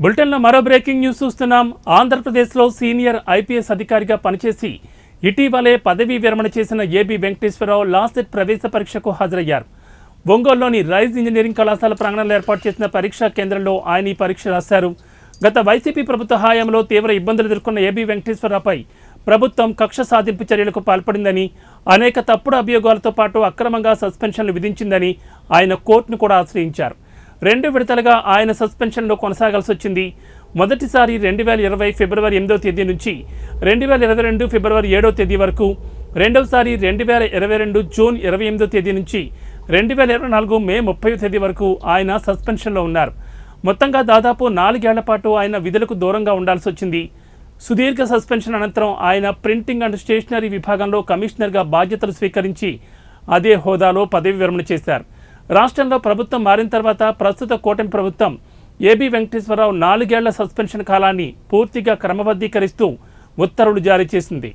బులెటిన్లో మరో breaking news చూస్తున్నాం. ఆంధ్రప్రదేశ్లో సీనియర్ ఐపీఎస్ అధికారిగా పనిచేసి ఇటీవలే పదవీ విరమణ చేసిన ఏబీ వెంకటేశ్వరరావు లాసెట్ ప్రవేశ పరీక్షకు హాజరయ్యారు. ఒంగోలులోని రైజ్ ఇంజనీరింగ్ కళాశాల ప్రాంగణంలో ఏర్పాటు చేసిన పరీక్షా కేంద్రంలో ఆయన ఈ పరీక్ష రాశారు. గత వైసీపీ ప్రభుత్వ హయాంలో తీవ్ర ఇబ్బందులు ఎదుర్కొన్న ఏబీ వెంకటేశ్వరరావుపై ప్రభుత్వం కక్ష సాధింపు చర్యలకు పాల్పడిందని, అనేక తప్పుడు అభియోగాలతో పాటు అక్రమంగా సస్పెన్షన్లు విధించిందని ఆయన కోర్టును కూడా ఆశ్రయించారు. 2 విడతలుగా ఆయన సస్పెన్షన్లో కొనసాగాల్సి వచ్చింది. మొదటిసారి 2020 ఫిబ్రవరి 8వ తేదీ నుంచి 2022 ఫిబ్రవరి 7వ తేదీ వరకు, రెండవసారి 2022 జూన్ 28వ తేదీ నుంచి 2024 మే 30వ తేదీ వరకు ఆయన సస్పెన్షన్లో ఉన్నారు. మొత్తంగా దాదాపు 4 ఏళ్ల పాటు ఆయన విధులకు దూరంగా ఉండాల్సి వచ్చింది. సుదీర్ఘ సస్పెన్షన్ అనంతరం ఆయన ప్రింటింగ్ అండ్ స్టేషనరీ విభాగంలో కమిషనర్గా బాధ్యతలు స్వీకరించి అదే హోదాలో పదవి విరమణ చేశారు. రాష్ట్రంలో ప్రభుత్వం మారిన తర్వాత ప్రస్తుత కూటమి ప్రభుత్వం ఏబీ వెంకటేశ్వరరావు 4 ఏళ్ల సస్పెన్షన్ కాలాన్ని పూర్తిగా క్రమబద్ధీకరిస్తూ ఉత్తర్వులు జారీ చేసింది.